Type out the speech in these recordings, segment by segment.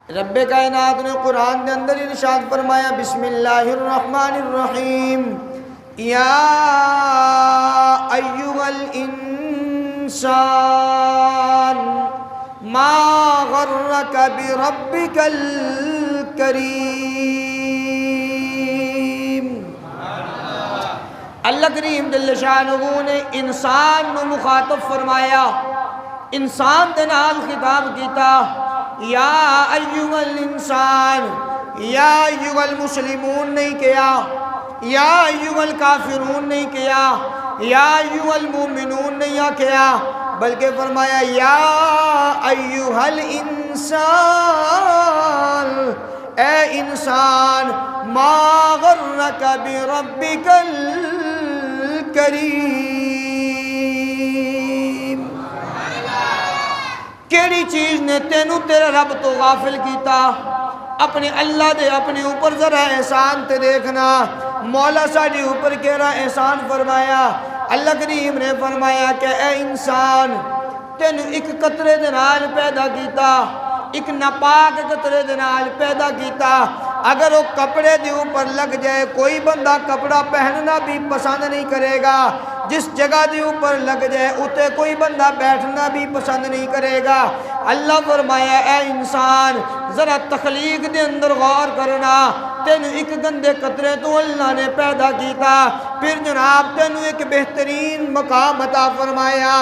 رب کائنات نے قرآن کے اندر ارشاد فرمایا بسم اللہ الرحمن الرحیم یا ایھا الانسان ما غرک بربک الکریم۔ اللہ کریم جل شانہ نے انسان کو مخاطب فرمایا، انسان دے نال خطاب کیتا، یا ایھا الانسان، یا ایھا المسلمون نہیں کیا، یا ایھا الکافرون نہیں کیا، یا ایھا المؤمنون نہیں کیا، بلکہ فرمایا یا ایھا الانسان، اے انسان، ما غرک بربک الکریم، کیڑی چیز نے تینوں تیرے رب تو غافل کیتا؟ اپنے اللہ دے اپنے اوپر ذرا احسان تے دیکھنا، مولا ساڈے اوپر کیڑا احسان فرمایا۔ اللہ کریم نے فرمایا کہ اے انسان، تینوں ایک قطرے دے نال پیدا کیتا، ایک ناپاک قطرے دے نال پیدا کیتا، اگر وہ کپڑے دے اوپر لگ جائے کوئی بندہ کپڑا پہننا بھی پسند نہیں کرے گا، جس جگہ دے اوپر لگ جائے اتے کوئی بندہ بیٹھنا بھی پسند نہیں کرے گا۔ اللہ فرمایا اے انسان ذرا تخلیق دے اندر غور کرنا، تینوں ایک گندے قطرے تو اللہ نے پیدا کیتا، پھر جناب تینوں ایک بہترین مقام عطا فرمایا،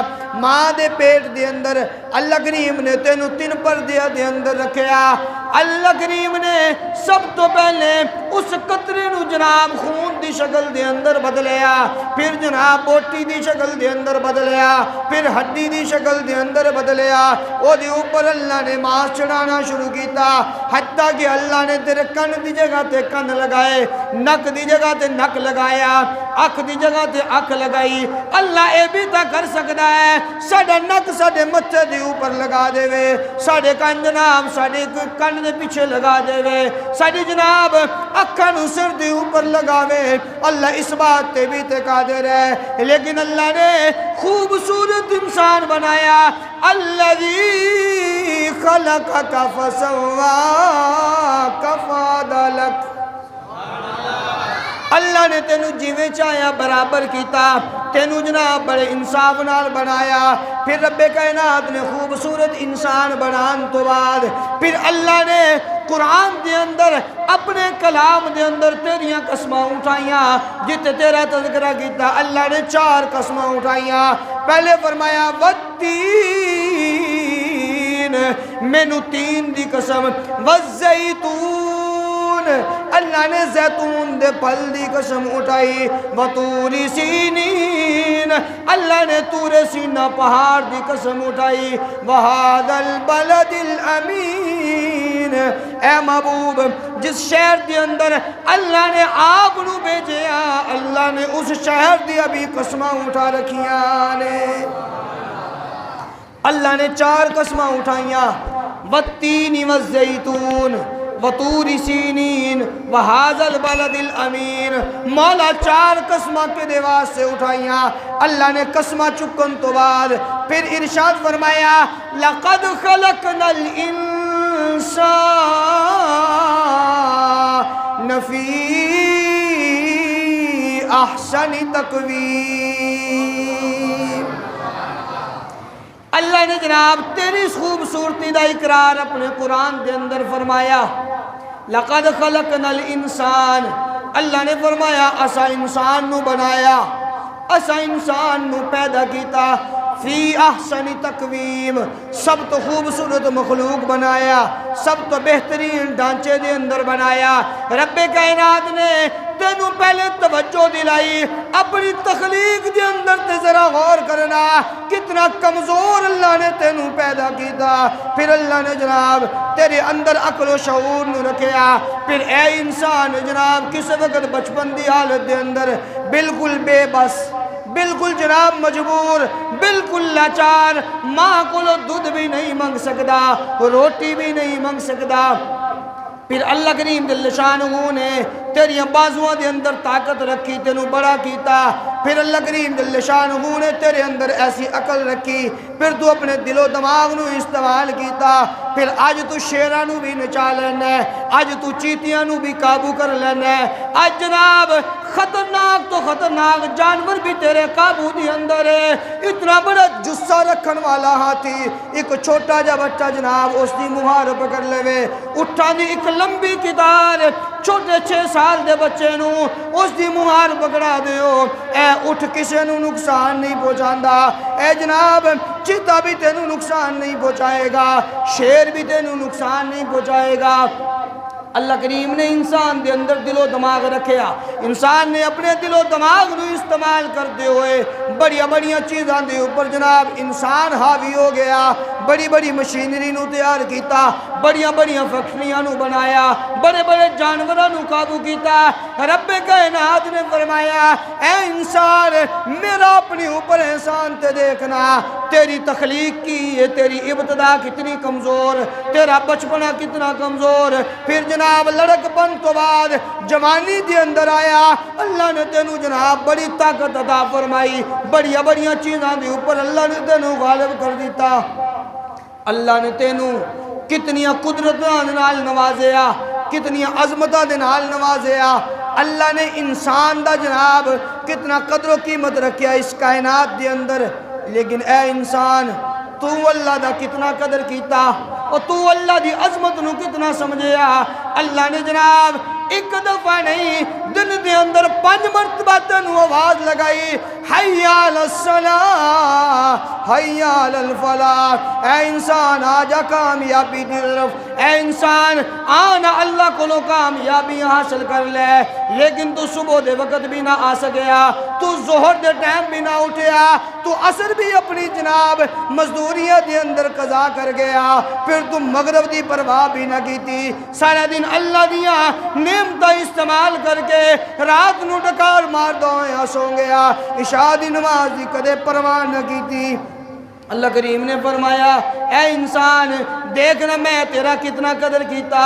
ماں دے پیٹ دے اندر اللہ کریم نے تینوں 3 پردے دے اندر رکھیا۔ اللہ کریم نے سب تو پہلے اس قطرے نو جناب خون دی شکل دے اندر بدلیا، پھر جناب بوٹی دی شکل دے اندر بدلیا، پھر ہڈی دی شکل دے اندر بدلیا، او دے اوپر اللہ نے ماس چڑھانا شروع کیتا، حتیٰ کہ اللہ نے تیرے کن دی جگہ تے کن لگائے، نک دی جگہ تے نک لگایا، اکھ دی جگہ تے اکھ لگائی۔ اللہ اے بھی تا کر سکتا ہے ساڈا نک ساڈے متھے دے اوپر لگا دے وے، ساڈے کن جناب ساڈے کن دے پیچھے لگا دے وے، ساڈی جناب اکھاں نو سر دے اوپر لگاوے، اللہ اس بات تے بھی تے قادر ہے۔ لیکن اللہ نے خوبصورت انسان بنایا، الذی خلقک فسواک فعدلک، اللہ نے تینوں جیویں چاہیا برابر کیتا، تینوں جناب بڑے انصاف نال بنایا۔ پھر رب کائنات نے خوبصورت انسان بنان تو بعد پھر اللہ نے قرآن دے اندر اپنے کلام دے اندر تیریاں قسماں اٹھائیاں، جتے تیرا تذکرہ کیتا اللہ نے 4 قسماں اٹھائیاں۔ پہلے فرمایا والتین، مینو 3 دی قسم، والزیتون، اللہ نے زیتون دے پھل دی قسم اٹھائی، وطور سینین، اللہ نے طور سینہ پہاڑ دی قسم اٹھائی، وہذا البلد الامین، اے محبوب جس شہر دے اندر اللہ نے آپ نو بھیجیا، اللہ نے اس شہر دی ابھی قسمہ اٹھا رکھیاں نے۔ اللہ نے 4 قسمہ اٹھائیاں، والتین والزیتون وطور سینین وہذا البلد الامین، مولا 4 قسمہ کے دیواز سے اٹھائیاں۔ اللہ نے قسمہ چکن تو بعد پھر ارشاد فرمایا لقد خلقنا الانسان فی احسن تقویم، اللہ نے جناب تیری خوبصورتی دا اقرار اپنے قرآن دے اندر فرمایا، لقد خلقنا الانسان، اللہ نے فرمایا اسا انسان نو بنایا، اسا انسان نو پیدا کیتا، فی احسن تقویم، سب تو خوبصورت مخلوق بنایا، سب تو بہترین ڈھانچے دے اندر بنایا۔ رب کائنات نے تینوں پہلے توجہ دلائی، اپنی تخلیق دے اندر تے ذرا غور کرنا، کتنا کمزور اللہ نے تینوں پیدا کیتا، پھر اللہ نے جناب تیرے اندر عقل و شعور نو رکھیا، پھر اے انسان جناب کس وقت بچپن دی حالت دے اندر بالکل بے بس، بالکل جناب مجبور، بالکل لاچار، ماں کو دودھ بھی نہیں منگ سکتا، روٹی بھی نہیں منگ سکتا، پھر اللہ کریم جل شانہ نے تیری بازوؤں دے اندر طاقت رکھی، تینوں بڑا کیتا۔ پھر اللہ کریم جل شانہ نے تیرے اندر ایسی عقل رکھی، پھر تو اپنے دل و دماغ نو استعمال کیتا۔ پھر آج تو شیراں نو بھی نچا لینا ہے، آج تو چیتیاں نو بھی قابو کر لینا ہے۔ آج جناب خطرناک تو خطرناک جانور بھی تیرے قابو دی اندر ہے۔ اتنا بڑا جسہ رکھن والا ہاتھی، ایک چھوٹا جا بچہ جناب اس دی مہار پکڑ لے، اٹھا دی ایک لمبی کتار چھوٹے 6 سال دے بچے نو اس دی مہار پکڑا دیو، اے اٹھ کسے نو نقصان نہیں پہنچاندا۔ اے جناب چیتا بھی تینوں نقصان نہیں پہنچائے گا، شیر بھی تینوں نقصان نہیں پہنچائے گا۔ اللہ کریم نے انسان دے اندر دل و دماغ رکھیا، انسان نے اپنے دل و دماغ نو استعمال کرتے ہوئے بڑی بڑی چیزاں دے اوپر جناب انسان حاوی ہو گیا، بڑی بڑی مشینری نو تیار کیتا، بڑی بڑی فیکٹریاں نو بنایا، بڑے بڑے جانوراں نو قابو کیتا۔ رب کائنات نے فرمایا اے انسان میرا اپنے اوپر احسان تے دیکھنا، تیری تخلیق کی ہے، تیری ابتدا کتنی کمزور، تیرا بچپنا کتنا کمزور، پھر جناب لڑک پن تو بعد جوانی دے اندر آیا، اللہ نے تینوں جناب بڑی طاقت عطا فرمائی، بڑی بڑی چیزاں دے اوپر اللہ نے تینوں غالب کر دیتا۔ اللہ نے تینوں کتنی قدرتاں دے نال نوازیا، کتنی عظمتاں دے نال نوازیا۔ اللہ نے انسان دا جناب کتنا قدر و قیمت رکھیا اس کائنات دے اندر، لیکن اے انسان تو اللہ دا کتنا قدر کیتا اور تو اللہ دی عظمت نو کتنا سمجھیا۔ اللہ نے جناب ایک دفعہ نہیں دن دے اندر 5 مرتبہ تینوں آواز لگائی، حی علی الصلاۃ حی علی الفلاح، اے انسان آجا کامیابی دی طرف، اے انسان آنا اللہ کو کامیابی حاصل کر لے۔ لیکن تو صبح دے وقت بھی نہ آ سکیا، تو ظہر دے ٹائم بھی نہ اٹھیا، تو عصر بھی اپنی جناب مزدوریاں دے اندر قضا کر گیا، پھر تم مغرب دی پرواہ بھی نہ کی تھی، سارا دن اللہ دیا نعمتاں استعمال کر کے رات نو ڈکار مار دو یا سو گیا، عشاء دی نماز دی کدے پرواہ نہ کی تھی۔ اللہ کریم نے فرمایا اے انسان دیکھنا میں تیرا کتنا قدر کیتا،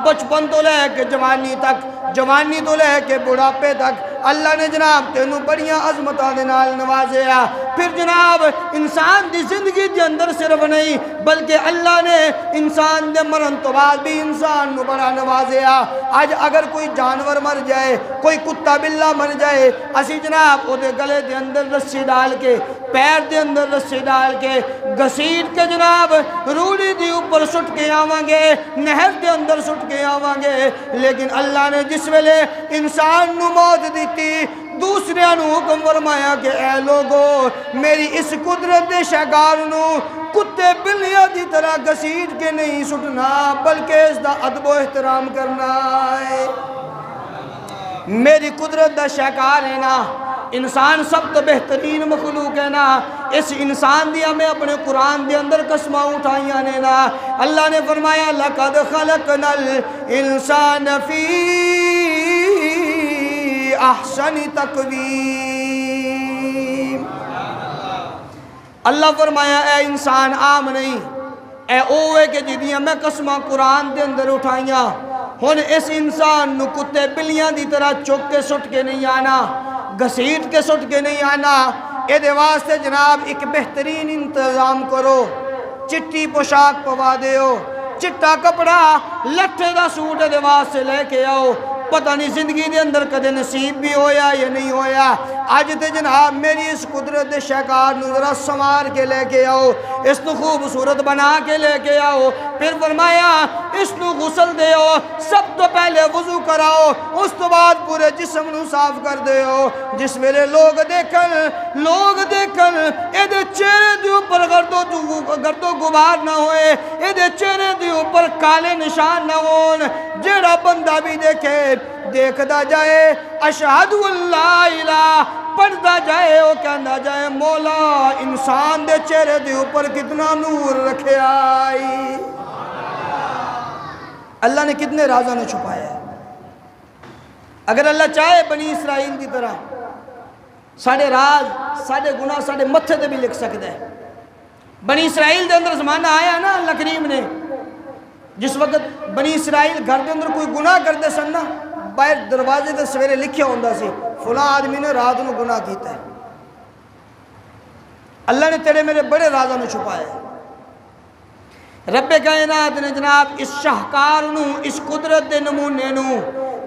بچپن تو لے کے جوانی تک، جوانی تو لے کے بڑھاپے تک اللہ نے جناب تینوں بڑیاں عظمتاں دے نال نوازیا۔ پھر جناب انسان دی زندگی دے اندر صرف نہیں بلکہ اللہ نے انسان دے مرن تو بعد بھی انسان نو بڑا نوازیا۔ آج اگر کوئی جانور مر جائے، کوئی کتا بلا مر جائے، اسی جناب او دے گلے دے اندر رسی ڈال کے، پیر دے اندر رسی ڈال کے گھسیٹ کے جناب روڑی دی اوپر سٹ کے آواں گے، نہر دے اندر سٹ کے آواں گے، لیکن اللہ نے جس ویلے انسان نو موت دیتی دوسرے نو حکم فرمایا کہ اے لوگو میری اس قدرت دے شہکار نو کتے بلیاں دی طرح گھسیٹ کے نہیں سٹنا بلکہ اس دا ادب و احترام کرنا ہے۔ میری قدرت دا شہکار ہے نا، انسان سب تو بہترین مخلوق ہے نا، اس انسان دیا میں اپنے قرآن دے اندر قسمہ اٹھائیاں نے نا۔ اللہ نے فرمایا لَقَدْ خَلَقْنَا الْإِنسَانَ فِي احسن تقویم۔ اللہ فرمایا اے انسان عام نہیں، اے اوے کہ جدیاں میں قسمہ قرآن دے اندر اٹھائیاں، ہن اس انسان نو کتے بلیاں دی طرح چک کے سٹ کے نہیں آنا، گھسیٹ کے سٹ کے نہیں آنا، اے دے واسطے جناب ایک بہترین انتظام کرو، چٹی پوشاک پوا دیو، چٹا کپڑا لٹھے دا سوٹ دے واسطے لے کے آؤ، پتہ نہیں زندگی دے اندر کدے نصیب بھی ہویا یا نہیں ہویا۔ آج تے جناب میری اس قدرت دے شہکار نو ذرا سنوار کے لے کے آؤ، اس نو خوبصورت بنا کے لے کے آؤ، پھر فرمایا اس نو غسل دیو، سب تو پہلے وضو کراؤ، اس تو بعد پورے جسم نو صاف کر دیو، جس ویلے لوگ دیکھن اے دے چہرے دے اوپر گرد و غبار نہ ہوئے، اے دے چہرے دے اوپر کالے نشان نہ ہون، جیڑا بندہ بھی دیکھے دیکھدا جائے اشہد اللہ الہ پڑھدا جائے، وہ کہندا جائے مولا انسان دے چہرے دے اوپر کتنا نور رکھے آئی۔ اللہ نے کتنے رازوں نے چھپایا ہے۔ اگر اللہ چاہے بنی اسرائیل کی طرح ساڑھے راز ساڑھے گناہ ساڑھے متھے دے بھی لکھ سکتے ہیں۔ بنی اسرائیل دے اندر زمانہ آیا نا اللہ کریم نے جس وقت بنی اسرائیل گھر دے اندر کوئی گناہ کرتے سن نا باہر دروازے تے سویرے لکھیا ہوندا سی فلاں آدمی نے رات نو گناہ کیتا ہے، اللہ نے تیرے میرے بڑے رازاں نو چھپایا ہے۔ رب کائنات نے جناب اس شاہکار نو اس قدرت دے نمونے نو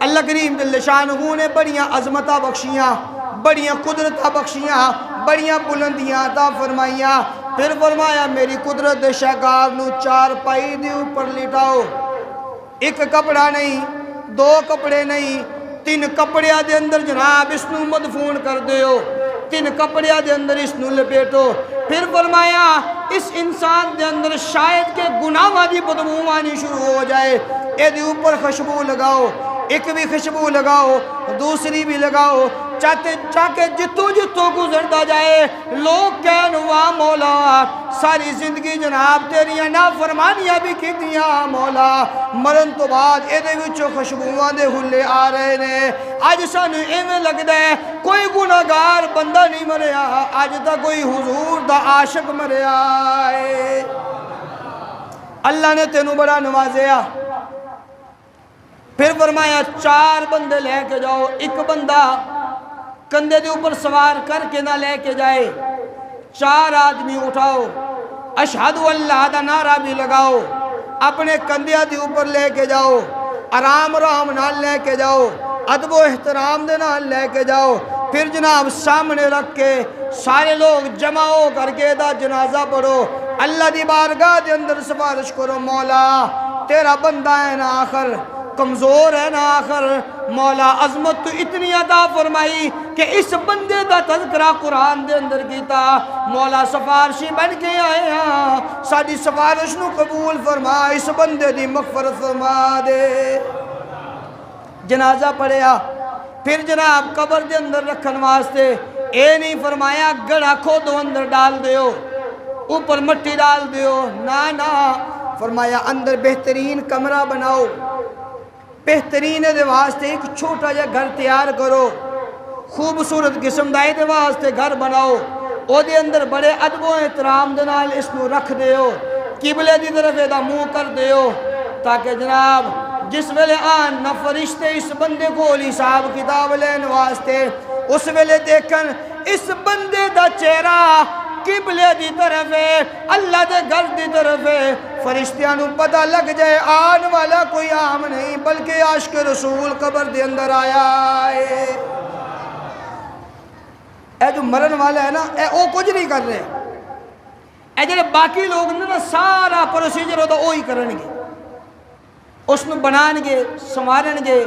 اللہ کریم جل شانہ نے بڑیاں عظمتاں بخشیاں، بڑیاں قدرتاں بخشیاں، بڑیاں بلندیاں عطا فرمائیاں۔ پھر فرمایا میری قدرت دے شاہکار نو چار پائی دے اوپر لٹاؤ، ایک کپڑا نہیں، دو کپڑے نہیں، تین کپڑیاں دے اندر جناب اس نو مدفون کر دیو، تین کپڑیاں دے اندر اس نو لپیٹو۔ پھر فرمایا اس انسان دے اندر شاید کہ گناہ دی بدبو آنی شروع ہو جائے، اے دے اوپر خوشبو لگاؤ، ایک بھی خوشبو لگاؤ، دوسری بھی لگاؤ، چاہے جتوں جتوں گزرتا جائے لوگ کہن واہ مولا ساری زندگی جناب تیریاں نافرمانیاں بھی کیتیاں مولا، مرن تو بعد اے دے وچوں خوشبوواں دے ہلے آ رہے نے۔ اج سانو ایویں لگدا ہے کوئی گناہگار بندہ نہیں مریا، اج تک کوئی حضور دا عاشق مریا ہے۔ اللہ نے تینوں بڑا نوازیا۔ پھر فرمایا چار بندے لے کے جاؤ، ایک بندہ کندھے دے اوپر سوار کر کے نہ لے کے جائے، چار آدمی اٹھاؤ، اشہد اللہ دا نعرہ بھی لگاؤ، اپنے کندھے دے اوپر لے کے جاؤ، آرام آرام نال لے کے جاؤ، ادب و احترام دے نال لے کے جاؤ۔ پھر جناب سامنے رکھ کے سارے لوگ جمع ہو کر کے دا جنازہ پڑھو، اللہ دی بارگاہ دے اندر سفارش کرو، مولا تیرا بندہ ہے نا آخر کمزور ہے نا آخر، مولا عظمت تو اتنی عطا فرمائی کہ اس بندے دا تذکرہ قرآن دے اندر کیتا، مولا سفارشی بن کے آئے ہاں، ساری سفارش نو قبول فرما، اس بندے دی مغفرت فرما دے۔ جنازہ پڑھیا، پھر جناب قبر دے اندر رکھن واسطے اے نہیں فرمایا گڑھا کھودو اندر ڈال دیو، اوپر مٹی ڈال دیو، نا فرمایا اندر بہترین کمرہ بناؤ، بہترین دے واسطے ایک چھوٹا جا گھر تیار کرو، خوبصورت قسم دائی دے واسطے گھر بناؤ، او دے اندر بڑے ادب و احترام دے نال اس نو رکھ دیو، قبلے دی طرف دا منہ کر دیو، تاکہ جناب جس ویلے آن نہ فرشتے اس بندے کو حساب کتاب لین واسطے اس ویلے دیکھن اس بندے دا چہرہ قبلے دی طرف ہے، اللہ دے گھر دی طرف ہے، فرشتیاں نو پتہ لگ جائے آن والا کوئی عام نہیں بلکہ عاشق رسول قبر دے اندر آیا ہے۔ اے جو مرن والا ہے نا اے او کچھ نہیں کر رہے، اے جنہیں باقی لوگ نا سارا پروسیجر ہوتا وہی کرن گے، اس نو بنان گے، سنوارن گے،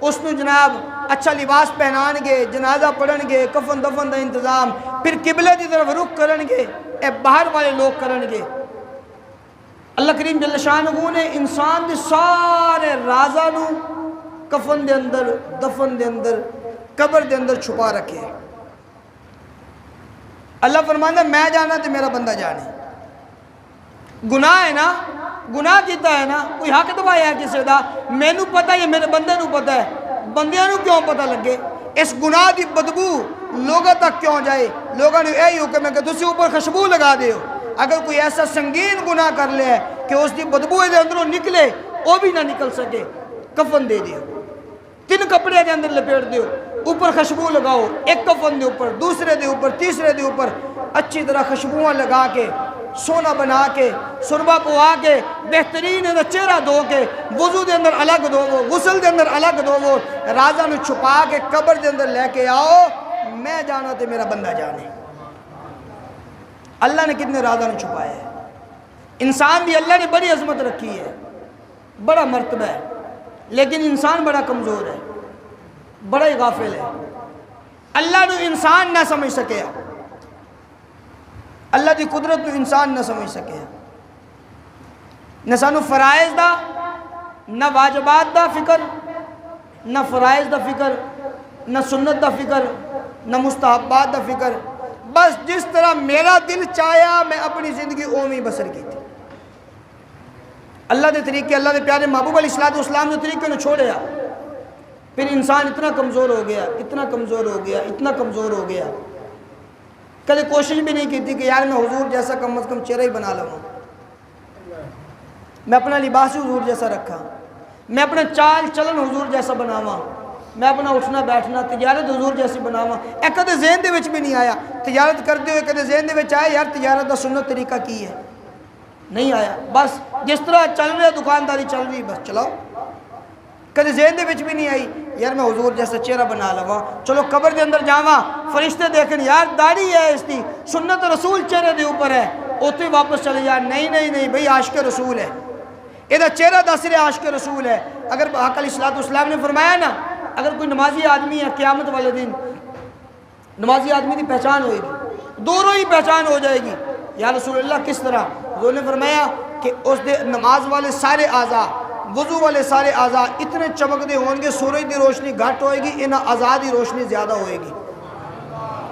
اس نو جناب اچھا لباس پہنان گے، جنازہ پڑھن گے، کفن دفن دا انتظام، پھر قبلے دی طرف رخ کرن گے، اے باہر والے لوگ کرن گے۔ اللہ کریم جل شانہ نے انسان دے سارے رازاں نو کفن دے اندر، دفن دے اندر، قبر دے اندر چھپا رکھے۔ اللہ فرمانا میں جانا تے میرا بندہ جانے، گناہ ہے نا، گناہ کیتا ہے نا، کوئی حق دبایا ہے کسی دا، میں نو پتہ ہے میرے بندے نو پتہ ہے، بندیاں نو کیوں پتہ لگے، اس گناہ دی بدبو لوگوں تک کیوں جائے، لوگوں نے یہی حکم ہے کہ تسی اوپر خوشبو لگا دیو، اگر کوئی ایسا سنگین گناہ کر لے کہ اس دی بدبو دے اندروں نکلے وہ بھی نہ نکل سکے، کفن دے دیو، تین کپڑے دے اندر لپیٹ دیو، اوپر خوشبو لگاؤ، ایک کفن دے اوپر، دوسرے دے اوپر، تیسرے دے اوپر، اچھی طرح خوشبوئیں لگا کے، سونا بنا کے، سربا پوا کے، بہترین چہرہ دھو کے، وضو دے اندر الگ دھو، غسل دے اندر الگ دھو، رازاں نو چھپا کے قبر دے اندر لے کے آؤ، میں جانا تے میرا بندہ جانے۔ اللہ نے کتنے رازاں نو چھپایا ہے، انسان بھی اللہ نے بڑی عظمت رکھی ہے، بڑا مرتبہ ہے، لیکن انسان بڑا کمزور ہے، بڑا ہی غافل ہے، اللہ نو انسان نہ سمجھ سکے، اللہ دی قدرت نو انسان نہ سمجھ سکے، نہ سانو فرائض دا، نہ واجبات دا فکر، نہ فرائض دا فکر، نہ سنت دا فکر، نہ مستحبات دا فکر، بس جس طرح میرا دل چاہیا میں اپنی زندگی اومی بسر کی تھی، اللہ دے طریقے، اللہ دے پیارے محبوب علیہ السلام دے طریقے نے چھوڑیا، پھر انسان اتنا کمزور ہو گیا، اتنا کمزور ہو گیا، اتنا کمزور ہو گیا، کدے کوشش بھی نہیں کی تھی کہ یار میں حضور جیسا کم از کم چہرہ ہی بنا لوں، میں اپنا لباس ہی حضور جیسا رکھا، میں اپنا چال چلن حضور جیسا بناواں، میں اپنا اٹھنا بیٹھنا تجارت حضور جیسی بناواں۔ اے کدے ذہن دے وچ بھی نہیں آیا، تجارت کرتے ہوئے کدے ذہن دے وچ آیا یار تجارت دا سنت طریقہ کی ہے؟ نہیں آیا، بس جس طرح چل رہا دکانداری چل رہی بس چلاؤ۔ کدے ذہن دے وچ بھی نہیں آئی یار میں حضور جیسا چہرہ بنا لواں، چلو قبر دے اندر جاواں فرشتے دیکھن یار داڑھی ہے اس دی، سنت رسول چہرے دے اوپر ہے، اوتھے واپس چلے جا، نہیں نہیں نہیں بھئی عاشق رسول ہے، یہ چہرہ دس رہے عاشق رسول ہے۔ اگر حق علیہ السلام نے فرمایا نا اگر کوئی نمازی آدمی ہے قیامت والے دن نمازی آدمی کی پہچان ہوئے گی، دوروں ہی پہچان ہو جائے گی۔ یا رسول اللہ کس طرح؟ حضور نے فرمایا کہ اس دے نماز والے سارے اعضاء، وضو والے سارے اعضاء اتنے چمکتے ہوں گے، سورج کی روشنی گھٹ ہوئے گی، ان اعضاء کی روشنی زیادہ ہوئے گی،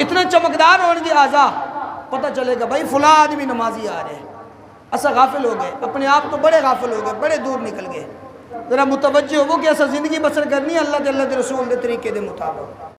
اتنے چمکدار ہوں گے اعضاء، پتہ چلے گا بھائی فلاں آدمی نمازی آ رہے ہیں۔ ایسا غافل ہو گئے، اپنے آپ تو بڑے غافل ہو گئے، بڑے دور نکل گئے۔ ذرا متوجہ ہو کہ ایسا زندگی بسر کرنی ہے اللہ کے رسول کے طریقے دے مطابق۔